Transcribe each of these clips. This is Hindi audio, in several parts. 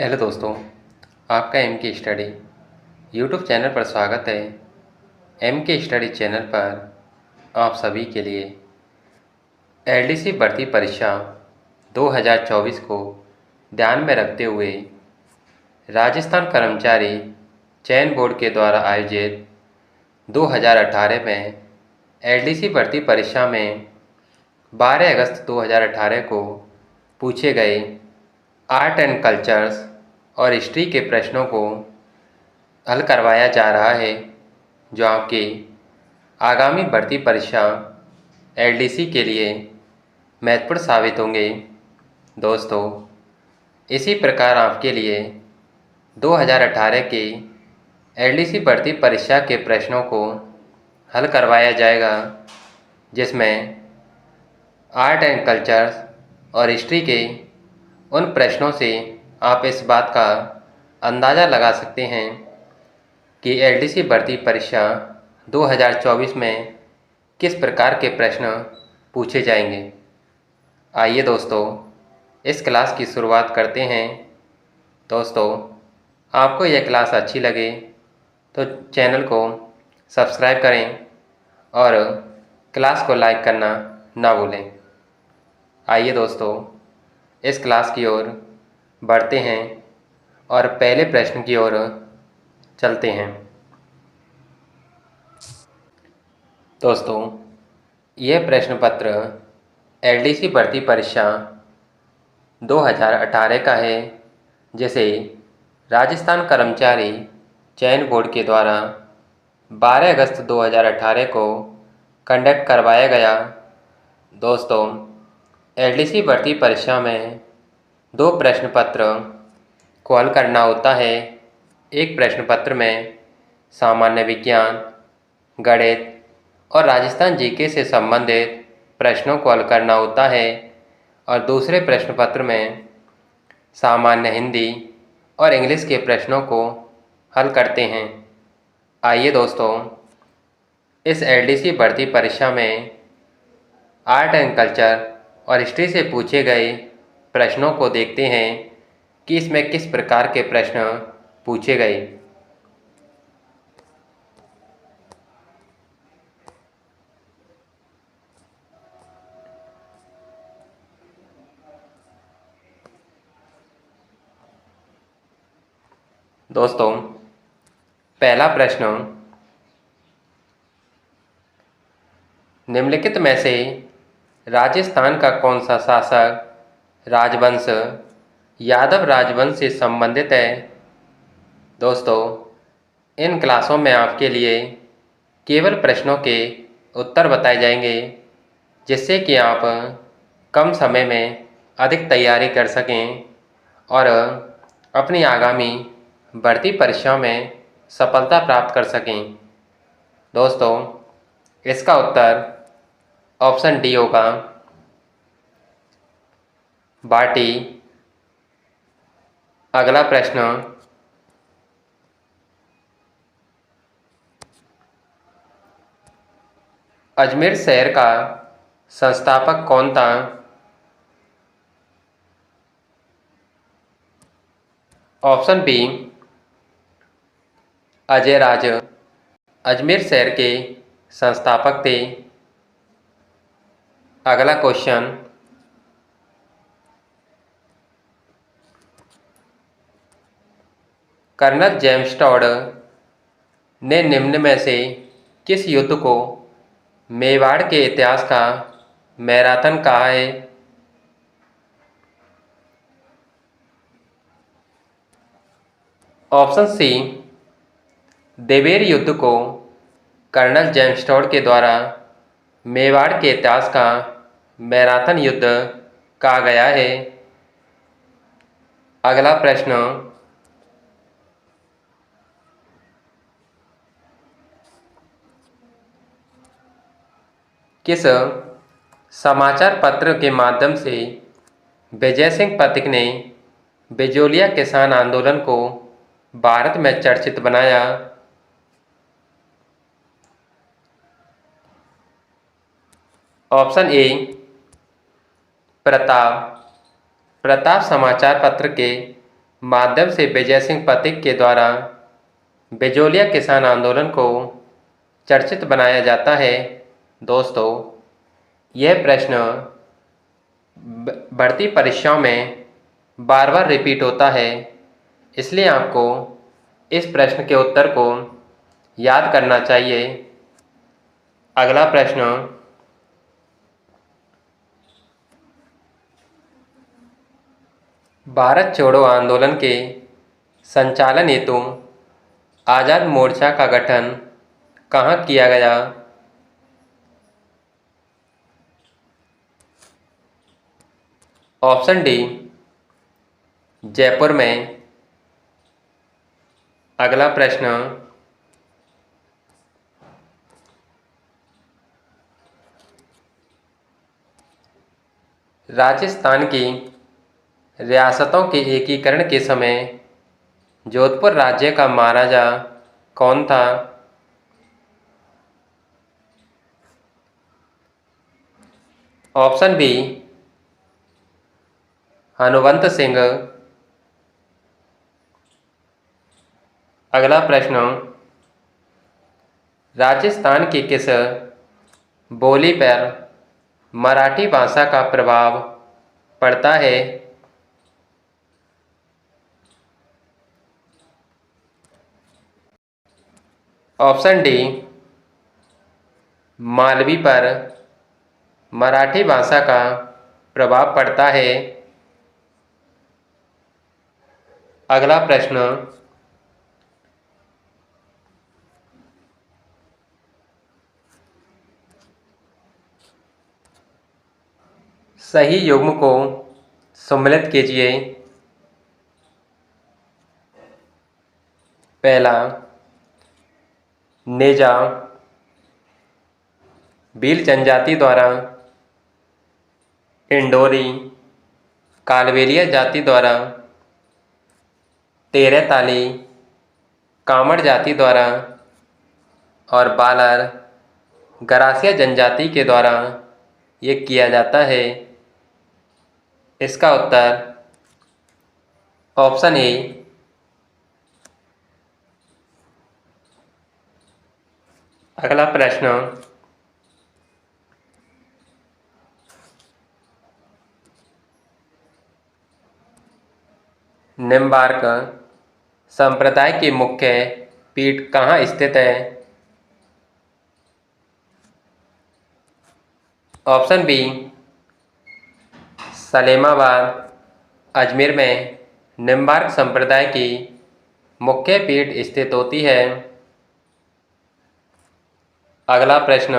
हेलो दोस्तों, आपका एम के स्टडी यूट्यूब चैनल पर स्वागत है। एम के स्टडी चैनल पर आप सभी के लिए एलडीसी भर्ती परीक्षा 2024 को ध्यान में रखते हुए राजस्थान कर्मचारी चयन बोर्ड के द्वारा आयोजित 2018 में एलडीसी भर्ती परीक्षा में 12 अगस्त 2018 को पूछे गए आर्ट एंड कल्चर्स और हिस्ट्री के प्रश्नों को हल करवाया जा रहा है, जो आपकी आगामी भर्ती परीक्षा एलडीसी के लिए महत्वपूर्ण साबित होंगे। दोस्तों, इसी प्रकार आपके लिए 2018 की एलडीसी भर्ती परीक्षा के प्रश्नों को हल करवाया जाएगा, जिसमें आर्ट एंड कल्चर्स और हिस्ट्री के उन प्रश्नों से आप इस बात का अंदाज़ा लगा सकते हैं कि एलडीसी भर्ती परीक्षा 2024 में किस प्रकार के प्रश्न पूछे जाएंगे। आइए दोस्तों, इस क्लास की शुरुआत करते हैं। दोस्तों, आपको यह क्लास अच्छी लगे तो चैनल को सब्सक्राइब करें और क्लास को लाइक करना ना भूलें। आइए दोस्तों, इस क्लास की ओर बढ़ते हैं और पहले प्रश्न की ओर चलते हैं। दोस्तों, यह प्रश्न पत्र एलडीसी भर्ती परीक्षा 2018 का है, जिसे राजस्थान कर्मचारी चयन बोर्ड के द्वारा 12 अगस्त 2018 को कंडक्ट करवाया गया। दोस्तों, एलडीसी भर्ती परीक्षा में दो प्रश्न पत्र को हल करना होता है। एक प्रश्न पत्र में सामान्य विज्ञान, गणित और राजस्थान जीके से संबंधित प्रश्नों को हल करना होता है और दूसरे प्रश्न पत्र में सामान्य हिंदी और इंग्लिश के प्रश्नों को हल करते हैं। आइए दोस्तों, इस एलडीसी भर्ती परीक्षा में आर्ट एंड कल्चर और हिस्ट्री से पूछे गए प्रश्नों को देखते हैं कि इसमें किस प्रकार के प्रश्न पूछे गए। दोस्तों, पहला प्रश्न, निम्नलिखित में से राजस्थान का कौन सा शासक राजवंश यादव राजवंश से संबंधित है। दोस्तों, इन क्लासों में आपके लिए केवल प्रश्नों के उत्तर बताए जाएंगे, जिससे कि आप कम समय में अधिक तैयारी कर सकें और अपनी आगामी भर्ती परीक्षा में सफलता प्राप्त कर सकें। दोस्तों, इसका उत्तर ऑप्शन डी होगा, बाटी। अगला प्रश्न, अजमेर शहर का संस्थापक कौन था। ऑप्शन बी, अजय राज अजमेर शहर के संस्थापक थे। अगला क्वेश्चन, कर्नल जेम्स टॉड ने निम्न में से किस युद्ध को मेवाड़ के इतिहास का मैराथन कहा है। ऑप्शन सी, देवेर युद्ध को कर्नल जेम्स टॉड के द्वारा मेवाड़ के इतिहास का मैराथन युद्ध कहा गया है। अगला प्रश्न, किस समाचार पत्र के माध्यम से विजय सिंह पथिक ने बिजोलिया किसान आंदोलन को भारत में चर्चित बनाया। ऑप्शन ए, प्रताप समाचार पत्र के माध्यम से विजय सिंह पथिक के द्वारा बिजोलिया किसान आंदोलन को चर्चित बनाया जाता है। दोस्तों, यह प्रश्न भर्ती परीक्षाओं में बार बार रिपीट होता है, इसलिए आपको इस प्रश्न के उत्तर को याद करना चाहिए। अगला प्रश्न, भारत छोड़ो आंदोलन के संचालन हेतु आज़ाद मोर्चा का गठन कहाँ किया गया? ऑप्शन डी, जयपुर में। अगला प्रश्न, राजस्थान की रियासतों के एकीकरण के समय जोधपुर राज्य का महाराजा कौन था? Option B, Hanumant Singh. अगला प्रश्न, राजस्थान की किस बोली पर मराठी भाषा का प्रभाव पड़ता है? ऑप्शन डी, मालवी पर मराठी भाषा का प्रभाव पड़ता है। अगला प्रश्न, सही युग्म को सम्मिलित कीजिए। पहला, नेजा भील जनजाति द्वारा, इंडोरी कालबेलिया जाति द्वारा, तेरहताली कामड़ जाति द्वारा और बालर गरासिया जनजाति के द्वारा ये किया जाता है। इसका उत्तर ऑप्शन ए, अगला प्रश्न, निम्बार्क संप्रदाय की मुख्य पीठ कहाँ स्थित है? Option B, Salemabad. अजमेर में निम्बार्क संप्रदाय की मुख्य पीठ स्थित होती है। अगला प्रश्न,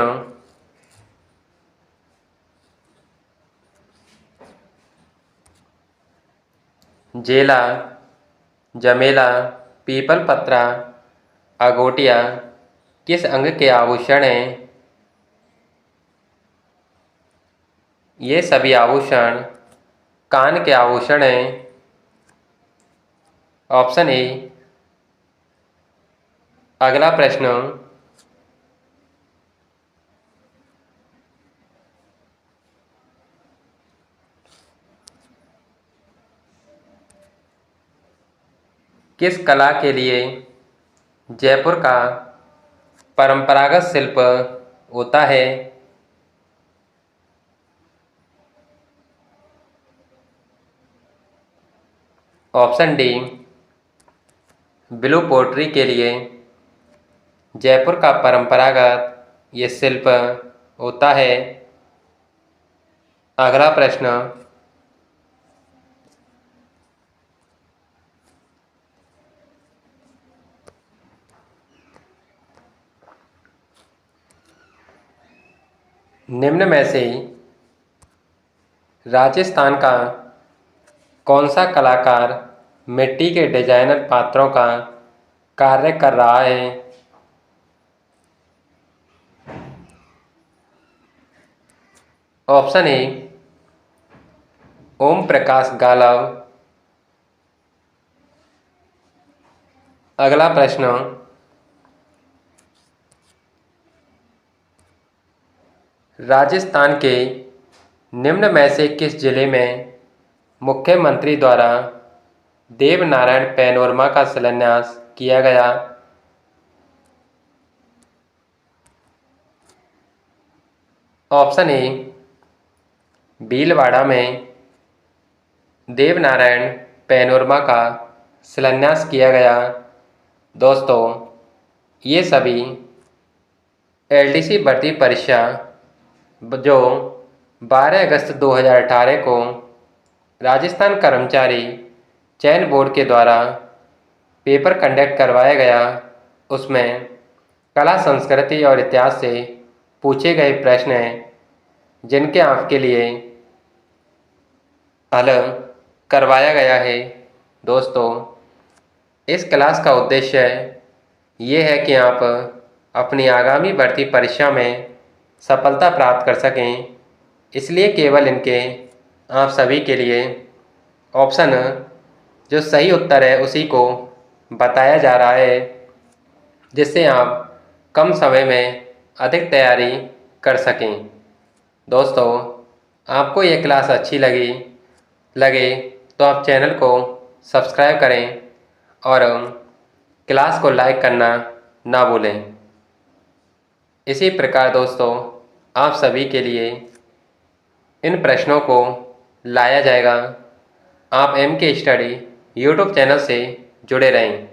जेला, जमेला, पीपल पत्रा, अगोटिया किस अंग के आभूषण हैं? ये सभी आभूषण कान के आभूषण हैं। Option A. अगला प्रश्न, किस कला के लिए जयपुर का परंपरागत शिल्प होता है? ऑप्शन डी, ब्लू पोट्री के लिए जयपुर का परंपरागत ये शिल्प होता है। अगला प्रश्न, निम्न में से राजस्थान का कौन सा कलाकार मिट्टी के डिजाइनर पात्रों का कार्य कर रहा है? Option A, Om Prakash Galav. अगला प्रश्न, राजस्थान के निम्न में से किस जिले में मुख्यमंत्री द्वारा देवनारायण पैनोरमा का शिलान्यास किया गया? ऑप्शन ए भीलवाड़ा में देवनारायण पैनोरमा का शिलान्यास किया गया। दोस्तों, ये सभी एलडीसी भर्ती परीक्षा जो 12 अगस्त 2018 को राजस्थान कर्मचारी चयन बोर्ड के द्वारा पेपर कंडक्ट करवाया गया, उसमें कला, संस्कृति और इतिहास से पूछे गए प्रश्न हैं, जिनके आपके लिए हल करवाया गया है। दोस्तों, इस क्लास का उद्देश्य ये है कि आप अपनी आगामी भर्ती परीक्षा में सफलता प्राप्त कर सकें, इसलिए केवल इनके आप सभी के लिए ऑप्शन जो सही उत्तर है उसी को बताया जा रहा है, जिससे आप कम समय में अधिक तैयारी कर सकें। दोस्तों, आपको ये क्लास अच्छी लगे तो आप चैनल को सब्सक्राइब करें और क्लास को लाइक करना ना भूलें। इसी प्रकार दोस्तों, आप सभी के लिए इन प्रश्नों को लाया जाएगा। आप एम के स्टडी यूट्यूब चैनल से जुड़े रहें।